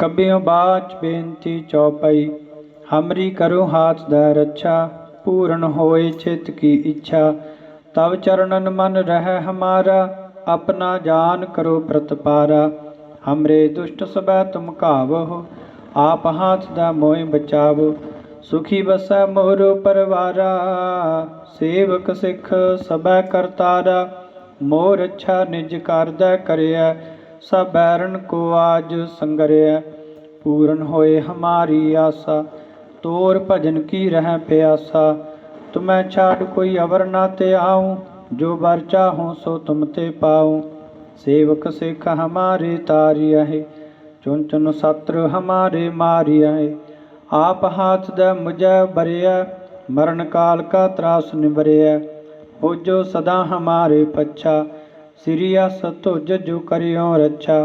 कबियों बाच बेनती चौपाई। हमरी करो हाथ दै रक्षा, पूर्ण होए चित की इच्छा। तब चरणन मन रह हमारा, अपना जान करो प्रतपारा। हमरे दुष्ट सबै तुम कावहो, आप हाथ दै मोहि बचावो। सुखी बसै मोरो परवारा, सेवक सिख सबै करतारा। मोर अच्छा निज कर दै करिया, सब बैरन को आज संगरिया। पूर्ण होए हमारी आशा, तोर भजन की रह प्यासा। तुम्हें छाड़ कोई अवर ना ते आऊँ, जो बर चाहूँ सो तुम ते पाऊँ। सेवक सिख हमारे तारिया है, चुन चुन शत्रु हमारे मारिया है। आप हाथ दै मुझे बरिया, मरण काल का त्रास निबरिया। हो जो सदा हमारे पच्छा, सिरिया सतुज जो करियो रक्षा।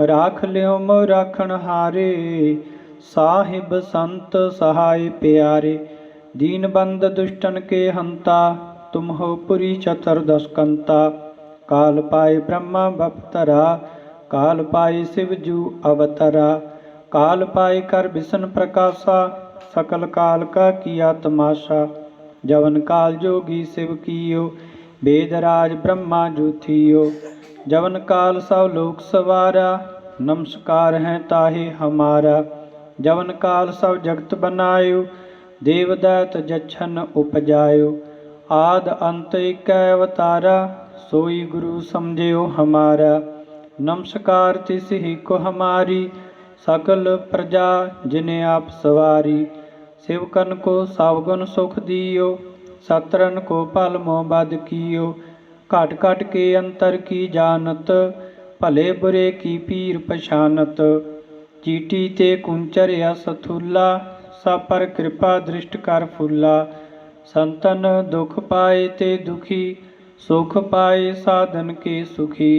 राख लियो मो राखण हारे, साहिब संत सहाय प्यारे। दीन बंद दुष्टन के हंता, तुम हो पुरी चतुर्दश कंता। काल पाए ब्रह्मा बपतरा, काल पाए शिव जू अवतरा। काल पाए कर विष्णु प्रकाशा, सकल काल का किया तमाशा। जवन काल जोगी शिव कियो, वेद राज ब्रह्मा जू थियो। जवन काल सब लोक सवारा, नमस्कार है ताहे हमारा। जवन काल सब जगत बनायो, देव दैत जछन उपजायो। आद अंत एक अवतारा, सोई गुरु समझियो हमारा। नमस्कार तिस ही को हमारी, सकल प्रजा जिन्हें आप सवारी। शिवकन को सावगुण सुख दियो, सत्रन को पल मोह बद कियो। घट घट के अंतर की जानत, भले बुरे की पीर पछानत। चीटी ते कुंचर यस थूला, सब पर कृपा दृष्ट कर फूला। संतन दुख पाए ते दुखी, सुख पाए साधन के सुखी।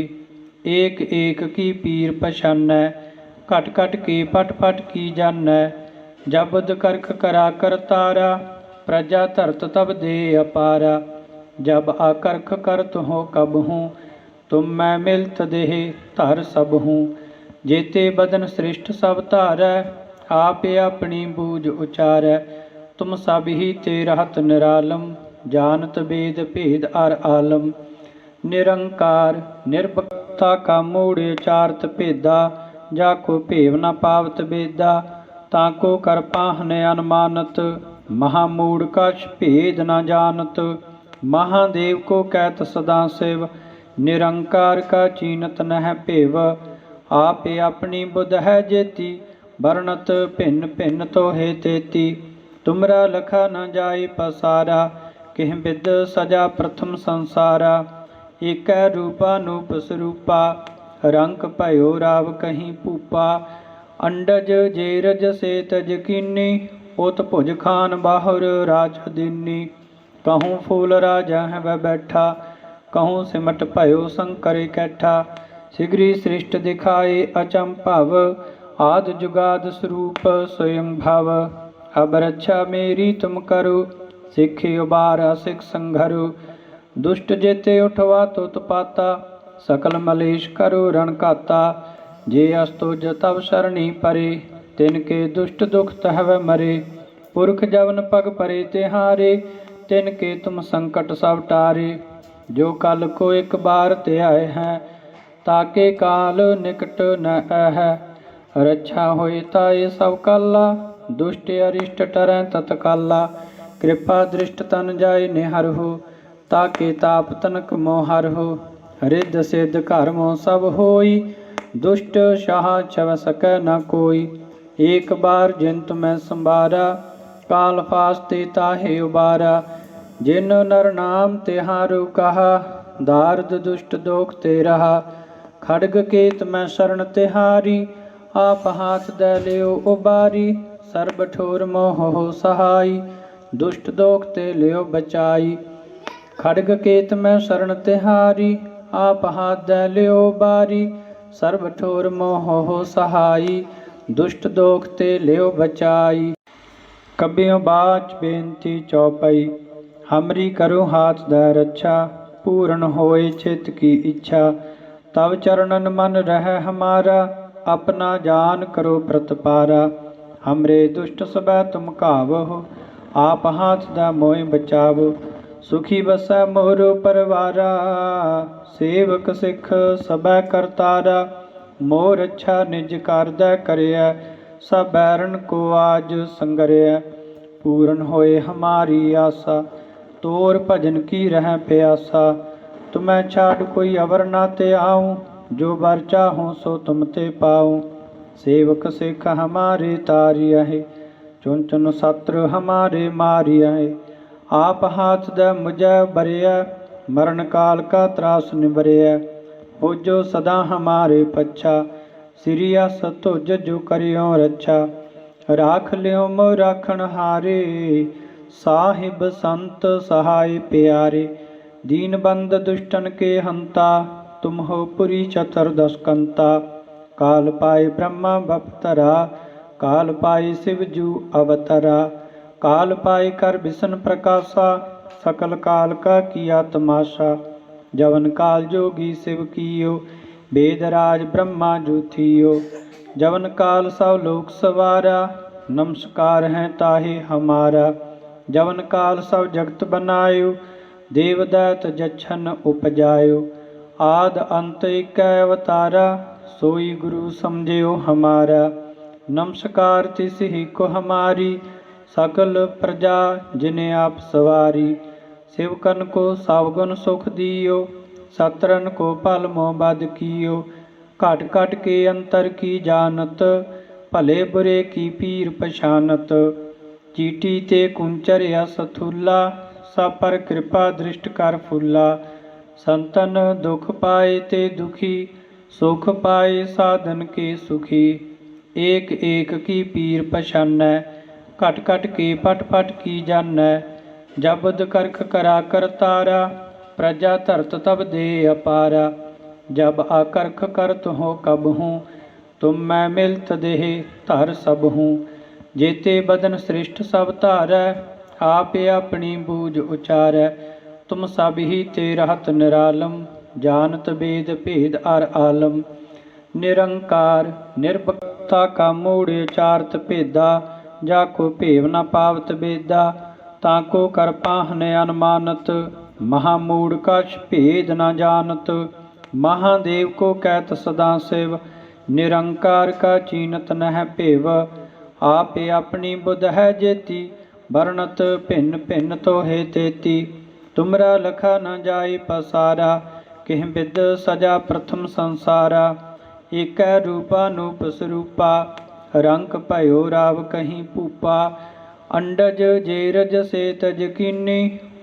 एक एक की पीर पछानै, घट घट के पट पट की जानै। जबद करख करा कर तारा, प्रजा धरत तब दे अपारा। जब आकर्ख करत हो कब हूँ, तुम मैं मिलत देह धर सब हूँ। जेते बदन सृष्ट सब धारै, आप अपनी बूझ उचारै। तुम सब ही ते रहत निरालम, जानत वेद भेद अर आलम। निरंकार निर्भक्ता का मूढ़ चारत भेदा, जाको भेव न पावत बेदा। ताको कर पाहन अनुमानत, महामूढ़ कछ भेद न जानत। महादेव को कहत सदा शिव, निरंकार का चीनत नह भेव। आप अपनी बुध है जेती, वर्णत भिन्न भिन्न तो है तेती। तुमरा लखा न जाए पसारा, किह विद सजा प्रथम संसारा। एक रूपा नूप स्वरूपा, रंक भयो राव कहीं पूपा। अंडज जेरज से तज कीनी, उत भुज खान बाहुर राज दीनी। कहूँ फूल राजा है वह बैठा, कहूँ सिमट भयो शंकर कैठा। शीघ्री सृष्ट दिखाए अचंभव, आद जुगाद स्वरूप स्वयं भव। अब रक्षा मेरी तुम करो, सिखे उबारा सिख संघरो। दुष्ट जेते उठवा तो पाता, सकल मलेश करो रण घाता। जे अस्तुज तब शरणी परे, तिनके दुष्ट दुख तहव मरे। पुरख जवन पग परे तिहारे, तिनके तुम संकट सब टारे। जो कल को एक बार ते आए हैं, ताके काल निकट न है। रक्षा होए ताए सब काला, दुष्ट अरिष्ट टरै तत्काला। कृपा दृष्ट तन जाय निहर हो, ताके ताप तनक मोहर हो। रिद्ध सिद्ध घर मोह सब होई, दुष्ट शाह छव सकै न कोई। एक बार जिन तुम्हें संबारा, काल फास्ते ताहे उबारा। जिन नर नाम तिहारु कहा, दारद दुष्ट दोख ते रहा। खड़ग केत मैं शरण तिहारी, आप हाथ दै लियो उबारी। सर्ब ठोर मोह हो सहाई, दुष्ट दोख ते लियो बचाई। खड़ग केत मैं शरण तिहारी, आप हाथ दै लियो उबारी। सर्ब ठोर मोह हो सहाई, दुष्ट दोख ते लियो बचाई। कबियों बाच बेनती चौपाई। हमरी करो हाथ दै रक्षा, पूर्ण होए चित की इच्छा। तब चरणन मन रह हमारा, अपना जान करो प्रतपारा। हमरे दुष्ट सबै तुम कावहो, आप हाथ दा मोहि बचावो। सुखी बसै मोरो परवारा, सेवक सिख सबै करतारा। मोर अच्छा निज करदै करिया, सब बैरन को आज संगरिया। पूरन होए हमारी आशा, तोर भजन की रह प्यासा। तुम्हें छाड़ कोई अवर ना ते आऊँ, जो बर चाहूँ सो तुम ते पाऊँ। सेवक सिख हमारे तारिया है, चुन चुन शत्रु हमारे मारिया है। आप हाथ द मुझे बरिया, मरण काल का त्रास निबरिया। हो जो सदा हमारे पच्छा, सिरिया सतुज जो करियो रक्षा। राख लियो मो राखण हारे, साहिब संत सहाय प्यारे। दीन बंद दुष्टन के हंता, तुम हो पुरी चतुर्दश कंता। काल पाए ब्रह्मा बपतरा, काल पाए शिव जू अवतरा। काल पाए कर विष्णु प्रकाशा, सकल काल का किया तमाशा। जवन काल जोगी शिव कियो, वेदराज ब्रह्मा जू थियो। जवन काल सब लोक सवारा, नमस्कार है ताहे हमारा। जवन काल सब जगत बनायो, देवदैत जछन उपजायो। आद अंत एक अवतारा, सोई गुरु समझियो हमारा। नमस्कार तिस ही को हमारी, सकल प्रजा जिन्हें आप सवारी। शिवकन को सावगुण सुख दियो, सतरन को पल मोह बद कियो। घट घट के अंतर की जानत, भले बुरे की पीर पछानत। चीटी ते कुंचर यस थूला, सब पर कृपा दृष्ट कर फूला। संतन दुख पाए ते दुखी, सुख पाए साधन के सुखी। एक एक की पीर पछानै, घट घट के पट पट की जानै। जबद करख करा कर तारा, प्रजा धरत तब दे अपारा। जब आकर्ख करत हो कब हूँ, तुम मैं मिलत देह धर सब हूँ। जेते बदन सृष्ट सब धारै, आप अपनी बूझ उचारै। तुम सब ही ते रहत निरालम, जानत वेद भेद अर आलम। निरंकार निर्भक्ता का मूढ़ चारत भेदा, जाको भेव न पावत बेदा। ताको कर पाहन अनुमानत, महामूढ़ कछ भेद न जानत। महादेव को कहत सदा शिव, निरंकार का चीनत नह भेव। आप अपनी बुध है जेती, वर्णत भिन्न भिन्न तो है तेती। तुमरा लखा न जाय पसारा, किह बिद सजा प्रथम संसारा। एक रूपा नूप स्वरूपा, रंक भयो राव कहीं पूपा। अंडज जेरज से तज कीनी,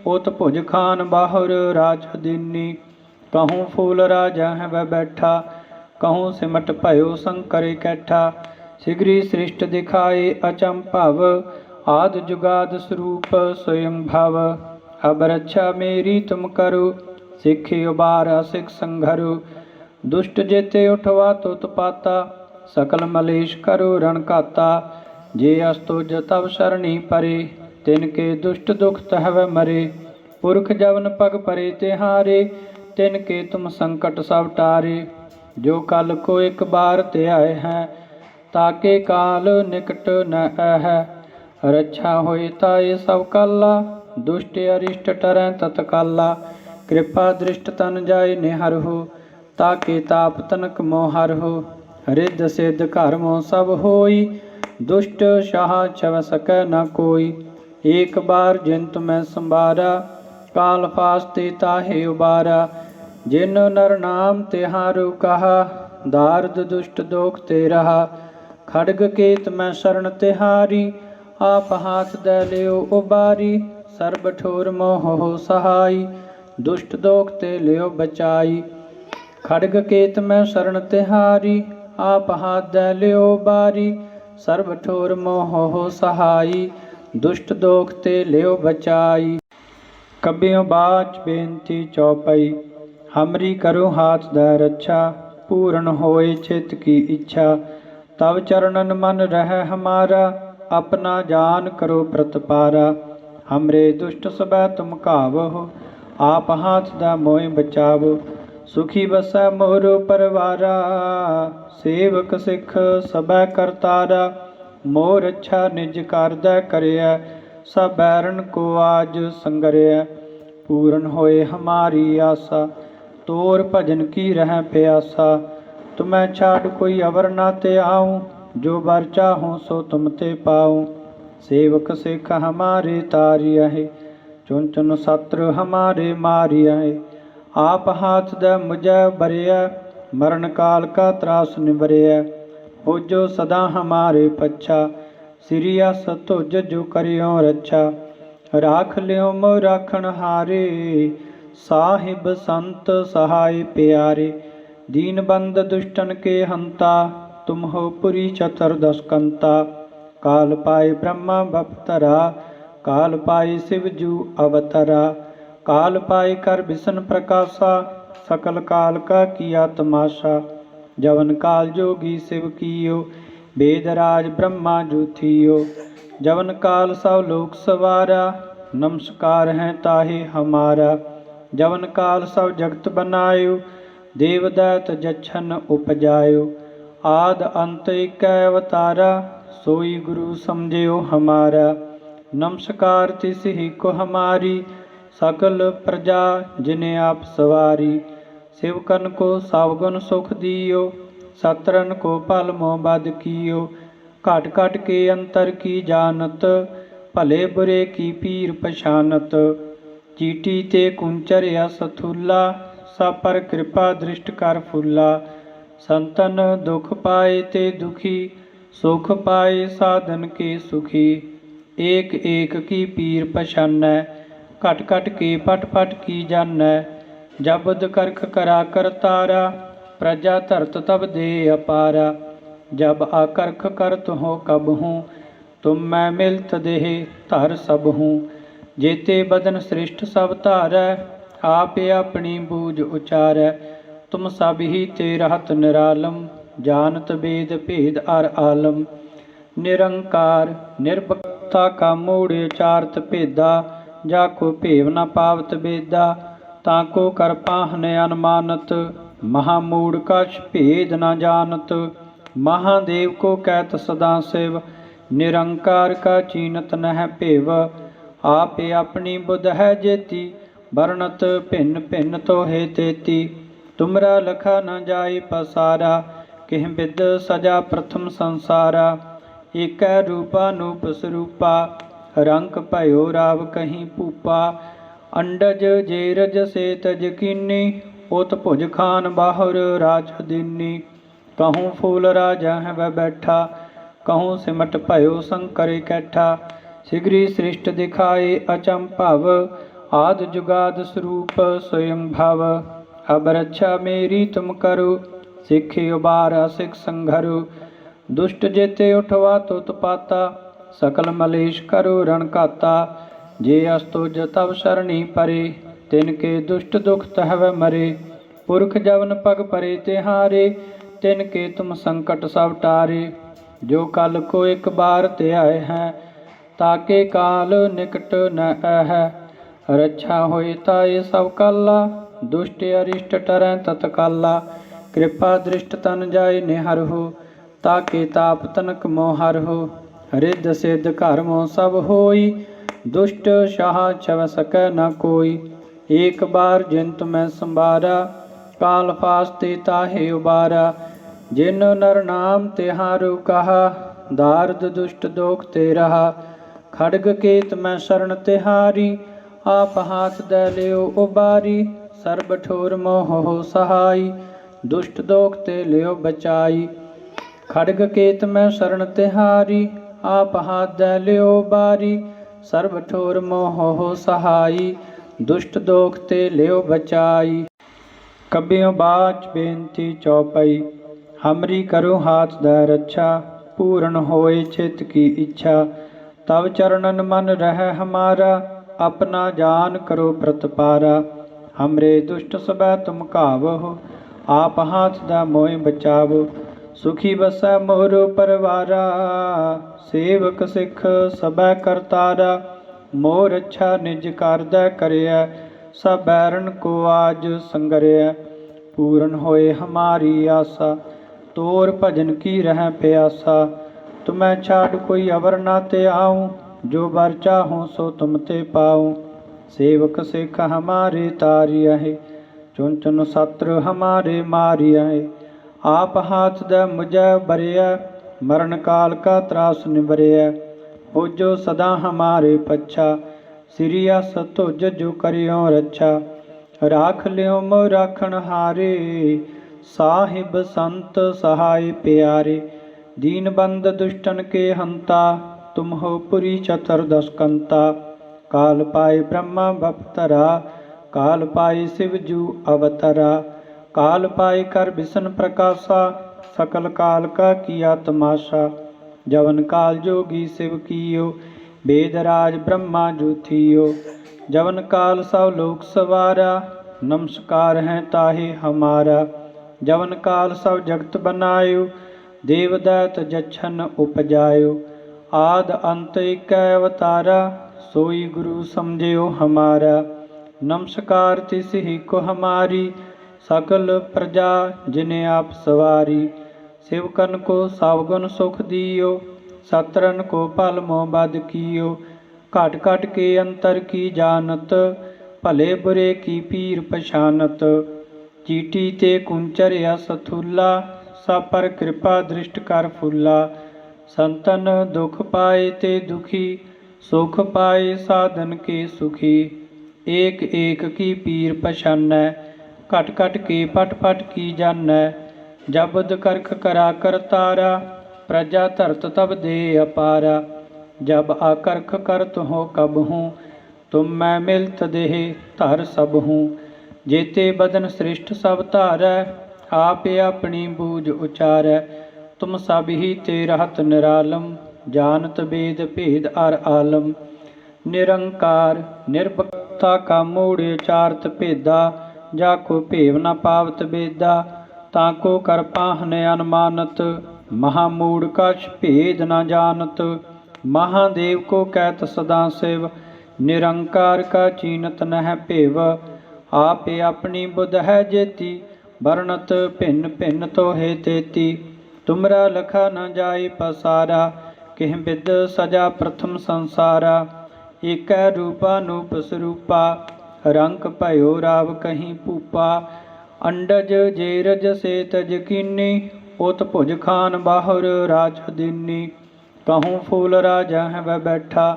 उत भुज खान बाहुर राज दीनी। कहूँ फूल राजा है वह बैठा, कहूँ सिमट भयो शंकर कैठा। शीघ्री सृष्ट दिखाए अचंभव, आद जुगाद स्वरूप स्वयं भव। अब रक्षा मेरी तुम करो, सिखे उबारा सिख संघरो। दुष्ट जेते उठवा तो पाता, सकल मलेश करो रण घाता। जे अस्तुज तब शरणी परे, तिनके दुष्ट दुख तहव मरे। पुरख जवन पग परे तिहारे, तिनके तुम संकट सब टारे। जो कल को एक बार ते आए हैं, ताके काल निकट न है। रक्षा होए ताए सब काला, दुष्ट अरिष्ट टरै तत्काला। कृपा दृष्ट तन जाय निहर हो, ताके ताप तनक मोहर हो। रिद्ध सिद्ध घर मोह सब होई, दुष्ट शाह छव सकै न कोई। एक बार जिन तुम्हें संबारा, काल फास्ते ताहे उबारा। जिन नर नाम तिहारु कहा, दारद दुष्ट दोख ते रहा। खड्ग केत मैं शरण तिहारी, आप हाथ दे लियो उबारी। सर्ब ठोर मोह हो सहाई, दुष्ट दोख ते लियो बचाई। खड्ग केत मैं शरण तिहारी, आप हाथ दे लियो उबारी। सर्ब ठोर मोह हो सहाई, दुष्ट दोख ते लियो बचाई। कबियों बाच बेनती चौपाई, हमरी करो हाथ दै रक्षा। पूर्ण होए चित की इच्छा, तब चरणन मन रह हमारा। अपना जान करो प्रतपारा, हमरे दुष्ट सबै तुम कावहो। आप हाथ दै मोहि बचावो। सुखी बसै मोर परवारा, सेवक सिख सबै करतारा। मोर अच्छा निज कारदै करिया, सब बैरन को आज संगरिया। पूरन होए हमारी आशा, तोर भजन की रह प्यासा। तुम्हें छाड़ कोई अवर ना ते आऊँ, जो बर चाहूँ सो तुम ते पाऊँ। सेवक सिख हमारे तारिया है, चुन चुन शत्रु हमारे मारिया है। आप हाथ द मुझे बरिया, मरण काल का त्रास निबरिया। हो जो सदा हमारे पच्छा, सिरियस तुझ जो करियो रक्षा। राख लियो मो राखण हारे, साहिब संत सहाय प्यारे। दीन बंद दुष्टन के हंता, तुम हो पुरी चतुर्दश कंता। काल पाए ब्रह्मा बपतरा, काल पाए शिव जू अवतरा। काल पाए कर विष्णु प्रकाशा, सकल काल का किया तमाशा। जवन काल जोगी शिव कियो, वेद राज ब्रह्मा जू थियो। जवन काल सब लोक सवारा, नमस्कार है ताहे हमारा। जवन काल सब जगत बनायो, देव दैत जछन उपजायो। आद अंत एक अवतारा, सोई गुरु समझियो हमारा। नमस्कार तिस ही को हमारी, सकल प्रजा जिन्हें आप सवारी। शिवकन को सावगुण सुख दियो, सतरन को पल मोह बद कियो। घट घट के अंतर की जानत, भले बुरे की पीर पछानत। चीटी ते कुंचर यस थूला, सब पर कृपा दृष्ट कर फूला। संतन दुख पाए ते दुखी, सुख पाए साधन के सुखी। एक एक की पीर पछानै, घट घट के पट पट की जानੈ। जब बुध करख करा करतारा, प्रजा धरत तब दे अपारा। जब आकर्ख करत हो कबहूँ, तुम मैं मिलत देह धर सबहूँ। जेते बदन सृष्ट सब धारै, आप अपनी बूझ उचारै। तुम सब ही ते रहत निरालम, जानत वेद भेद अर आलम। निरंकार निर्भक्ता का मूढ़ चारत भेदा, जाको भेव न पावत बेदा। ताको कर पाहन अनुमानत, महामूढ़ कछ भेद न जानत। महादेव को कहत सदा शिव, निरंकार का चीनत नह भेव। आप अपनी बुध है जेती, वर्णत भिन्न भिन्न तो हे तेती। तुमरा लखा न जाय पसारा, किह बिद सजा प्रथम संसारा। एक रूपा नूप स्वरूपा, रंक भयो राव कहीं भूपा। अंडज जेरज से तज कीनी, उत भुज खान बाहुर राज दीनी। कहूँ फूल राजा है वह बैठा, कहूँ सिमट भयो शंकर कैठा। शीघ्री सृष्ट दिखाए अचंभव, आद जुगाद स्वरूप स्वयं भव। अब रक्षा मेरी तुम करो, सिख उबारा सिख संघरो। दुष्ट जेते उठवा तुत पाता, सकल मलेश करो रण काता। जे अस्तुज तब शरणी परे, तिनके दुष्ट दुख तहव मरे। पुरख जवन पग परे तिहारे, तिनके तुम संकट सब टारे। जो कल को एक बार ते आए हैं, ताके काल निकट न है। रक्षा होए ताए सब काला, दुष्ट अरिष्ट टरै तत्काला। कृपा दृष्ट तन जाय निहरहु, ताके ताप तनक मोह हरहु। रिद्ध सिद्ध घर मों सब होई, दुष्ट शाह छव सकै न कोई। एक बार जिन मैं संबारा, काल फास्ते ताहे उबारा। जिन नर नाम तिहारु कहा, दारद दुष्ट दोख ते रहा। खड्ग केत मैं शरण तिहारी, आप हाथ दे लियो उबारी। सर्ब ठोर मोह हो सहाई, दुष्ट दोख ते लियो बचाई। खड्ग केत मैं शरण तिहारी, आप हाथ दे लियो बारी। सर्ब ठोर मोह हो सहाई, दुष्ट दोख ते लियो बचाई। कबियों बाच बेनती चौपाई, हमरी करो हाथ दै रक्षा। पूर्ण होए चित की इच्छा, तब चरणन मन रह हमारा। अपना जान करो प्रतपारा, हमरे दुष्ट सबै तुम कावहो। आप हाथ दै मोहि बचावो, सुखी बसै मोर परवारा। सेवक सिख सबै करतारा, मोर अच्छा निज कारदै करिया। सब बैरन को आज संगरिया। पूर्ण होए हमारी आशा। तोर भजन की रह प्यासा, तुम्हें छाड़ कोई अवर ना ते आऊँ, जो बर चाहूँ सो तुम ते पाऊँ। सेवक सिख हमारे तारिया है, चुन चुन शत्रु हमारे मारिया है। आप हाथ दे मुझे बरिया, मरण काल का त्रास निबरिया। हो जो सदा हमारे पच्छा, सिरियस तुझ जो करियो रक्षा। राख लियो मोह राखण हारे, साहिब संत सहाय प्यारे। दीन बंद दुष्टन के हंता, तुम हो पुरी चतुर्दश कंता। काल पाए ब्रह्मा बपतरा, काल पाए शिव जू अवतरा। काल पाए कर विष्णु प्रकाशा, सकल काल का किया तमाशा। जवन काल जोगी शिव कियो, वेदराज ब्रह्मा जू थियो। जवन काल सब लोक सवारा, नमस्कार है ताहे हमारा। जवन काल सब जगत बनायो, देवदैत जछन उपजायो। आद अंत एक अवतारा, सोई गुरु समझियो हमारा। नमस्कार तिस ही को हमारी, सकल प्रजा जिन्हें आप सवारी। शिवकन को सावगुण सुख दियो, सतरन को पल मोह बद कियो। घट घट के अंतर की जानत, भले बुरे की पीर पछानत। चीटी ते कुंचर यस थूला, सब पर कृपा दृष्ट कर फूला। संतन दुख पाए ते दुखी, सुख पाए साधन के सुखी। एक एक की पीर पछानै, घट घट के पट पट की जानै। जबद करख करा कर तारा, प्रजा धरत तब दे अपारा। जब आकर्ख करत हो कब हूँ, तुम मैं मिलत देह धर सब हूँ। जेते बदन श्रेष्ठ सब धारै, आपे अपनी बूझ उचारै। तुम सब ही ते रहत निरालम, जानत वेद भेद अर आलम। निरंकार निर्भक्ता का मूढ़ उचारत भेदा, जाको भेव न पावत बेदा। ताको कर पाहन अनुमानत, महामूढ़ कछ भेद न जानत। महादेव को कहत सदा शिव, निरंकार का चीनत नह भेव। आपे अपनी बुध है जेती, वर्णत भिन्न भिन्न तो हे तेती। तुमरा लखा न जाए पसारा, किह विद सजा प्रथम संसारा। एक रूपानूप स्वरूपा, रंक भयो राव कहीं पूपा। अंडज जेरज से तज कीनी, उत भुज खान बाहुर राज दीनी। कहूँ फूल राजा है वह बैठा,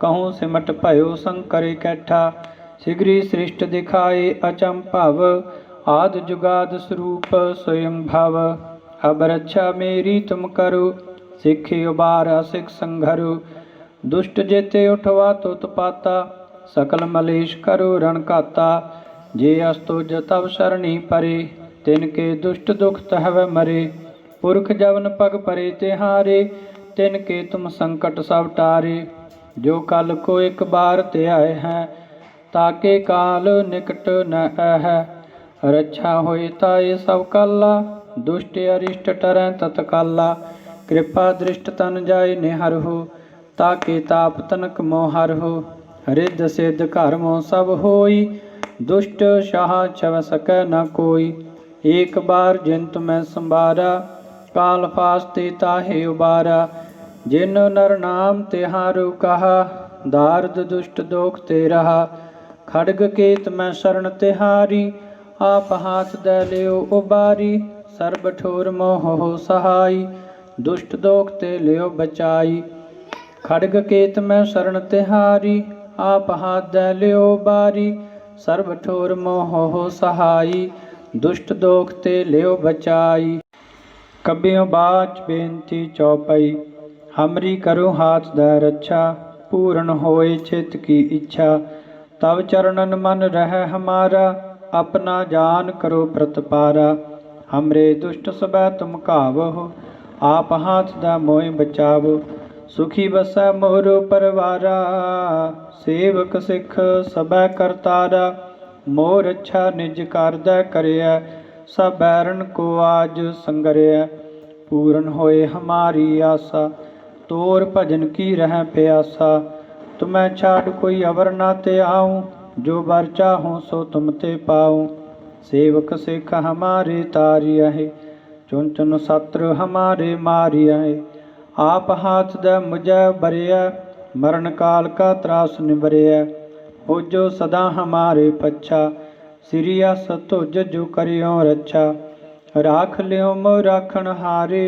कहूँ सिमट भयो शंकर कैठा। शीघ्री सृष्ट दिखाए अचंभव, आद जुगाद स्वरूप स्वयं भव। अब रक्षा मेरी तुम करो, सिखि उबारा सिख संघरो। दुष्ट जेते उठवा तुत पाता, सकल मलेश करो रण काता। जे अस्तुज तब शरणी परे, तिनके दुष्ट दुख तहव मरे। पुरख जवन पग परे तिहारे, तिनके तुम संकट सब टारे। जो कल को एक बार त्याय है, ताके काल निकट न है। रक्षा होए ताए सब काला, दुष्ट अरिष्ट टरै तत्काला। कृपा दृष्ट तन जाय निहर हो, ताके ताप तनक मोहर हो। रिद्ध सिद्ध घर मोह सब होई, दुष्ट शाह छव सकै न कोई। एक बार जिन तुम्हें संबारा, काल फास्ते ताहे उबारा। जिन नर नाम तिहारु कहा, दार्द दुष्ट दोख ते रहा। खड्ग केत मैं शरण तिहारी, आप हाथ दे लियो उबारी। सर्ब ठोर मोह हो सहाई, दुष्ट दोख ते लियो बचाई। खड्ग केत मैं शरण तिहारी, आप हाथ दे लियो उबारी। सर्ब ठोर मोह हो सहाई, दुष्ट दोख ते लियो बचाई। कबियों बाच बेनती चौपाई, हमरी करो हाथ दे रक्षा। पूर्ण होए चित की इच्छा, तब चरणन मन रह हमारा। अपना जान करो प्रतपारा, हमरे दुष्ट सबै तुम कावहो। आप हाथ दा मोहि बचावो, सुखी बसै मोरो परवारा। सेवक सिख सबै करतारा, मोर अच्छा निज कर दै करिया। सब बैरन को आज संगरिया, पूर्ण होए हमारी आशा। तोर भजन की रह प्यासा, तुम्हें छाड़ कोई अवर ना ते आऊँ। जो बर चाहूँ सो तुम ते पाऊँ। सेवक सिख हमारे तारिया है, चुन चुन शत्रु हमारे मारिया है। आप हाथ द मुझे बरिया, मरण काल का त्रास निबरिया। हो जो सदा हमारे पच्छा, सिरिया सतुज जो करियो रक्षा। राख लियो मो राखण हारे,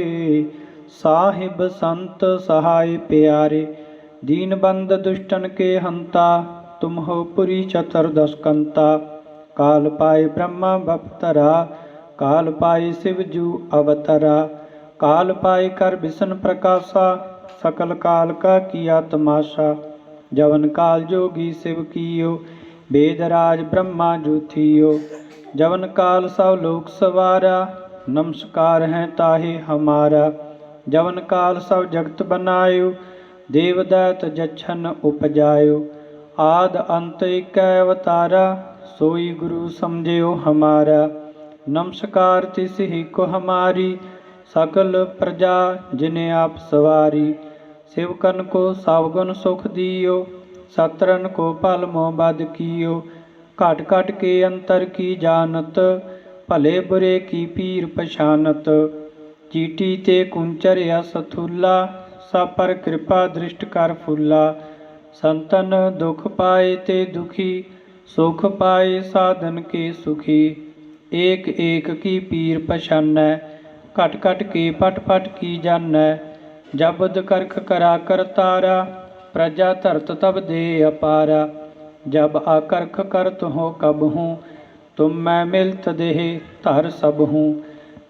साहिब संत सहाय प्यारे। दीन बंद दुष्टन के हंता, तुम हो पुरी चतुर्दश कंता। काल पाए ब्रह्मा बपतरा, काल पाए शिव जू अवतरा। काल पाए कर विष्णु प्रकाशा, सकल काल का किया तमाशा। जवन काल जोगी शिव कियो, वेदराज ब्रह्मा जू थियो। जवन काल सब लोक सवारा, नमस्कार है ताहे हमारा। जवन काल सब जगत बनायो, देवदैत जछन उपजायो। आद अंत एक अवतारा, सोई गुरु समझियो हमारा। नमस्कार तिस ही को हमारी, सकल प्रजा जिन्हें आप सवारी। शिवकन को सावगुण सुख दियो, सत्रन को पल मोह बद कियो। घट घट के अंतर की जानत, भले बुरे की पीर पछानत। चीटी ते कुंचर यस थूला, सब पर कृपा दृष्ट कर फूला। संतन दुख पाए ते दुखी, सुख पाए साधन के सुखी। एक एक की पीर पछानै, घट घट के पट पट की जानै। जबद करख करा कर तारा, प्रजा धरत तब दे अपारा। जब आकर्ख करत हो कब हूँ, तुम मैं मिलत देह धर सब हूँ।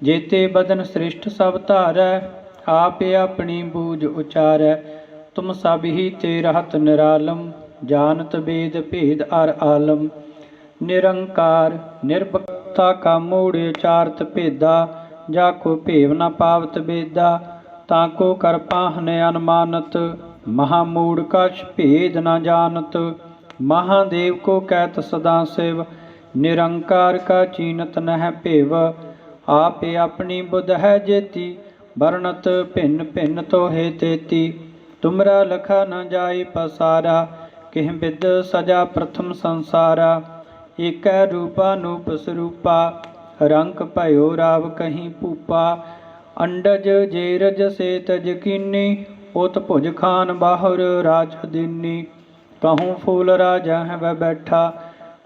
जेते बदन सृष्ट सब धारै, आप अपनी बूझ उचारै। तुम सब ही ते रहत निरालम, जानत वेद भेद अर आलम। निरंकार निर्भक्ता का मूढ़ चारत भेदा, जाको भेव न पावत बेदा। ताको कर पाहने अनुमानत, महामूढ़ कछ भेद न जानत। महादेव को कहत सदा शिव, निरंकार का चीनत नह भेव। आप अपनी बुध है जेती, वर्णत भिन्न भिन्न तो हे तेती। तुमरा लखा न जाय पसारा, किह बिद सजा प्रथम संसारा। एक रूपानूप स्वरूपा, रंक भयो राव कहीं पूपा। अंडज जेरज से तज कीनी, उत भुज खान बाहुर राज दीनी। कहूँ फूल राजा है वह बैठा,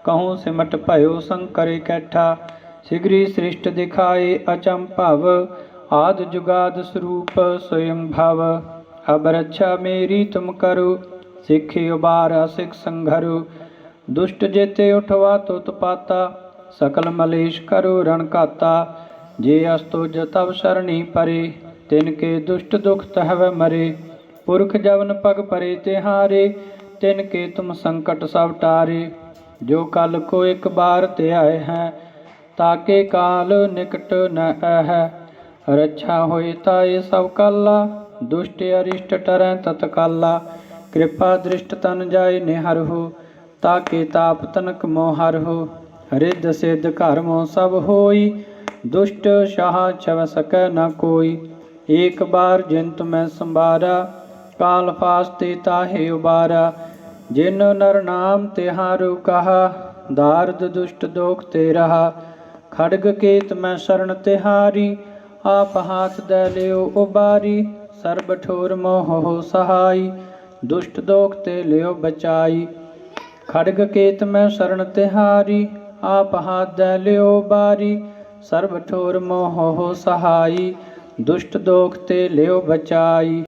कहूँ सिमट भयो शंकर कैठा। शीघ्री सृष्ट दिखाए अचंभव, आद जुगाद स्वरूप स्वयं भव। अब रक्षा मेरी तुम करो, सिखि उबारा सिख संघरो। दुष्ट जेते उठवा तुत पाता, सकल मलेश करो रण घाता। जे अस्तुज तब शरणी परे, तिनके दुष्ट दुख तहव मरे। पुरख जवन पग परे तिहारे, तिनके तुम संकट सब टारे। जो कल को एक बार त्याय है, ताके काल निकट न है। रक्षा होए ताए सब काला, दुष्ट अरिष्ट टरै तत्काला। कृपा दृष्ट तन जाय निहर हो, ताके ताप तनक मोहर हो। रिद्ध सिद्ध घर मोह सब होई, दुष्ट शाह छव सकै न कोई। एक बार जिंत मैं संबारा, काल फास्ते ताहे उबारा। जिन नर नाम तिहारु कहा, दारद दुष्ट दोख ते रहा। खड्ग केत मैं शरण तिहारी, आप हाथ दे लियो उबारी। सर्ब ठोर मोह हो सहाई, दुष्ट दोख ते लियो बचाई। खड्ग केत मैं शरण तिहारी, आप हाथ दे लियो बारी। सर्ब ठोर मोह हो सहाई, दुष्ट दोख ते लियो बचाई।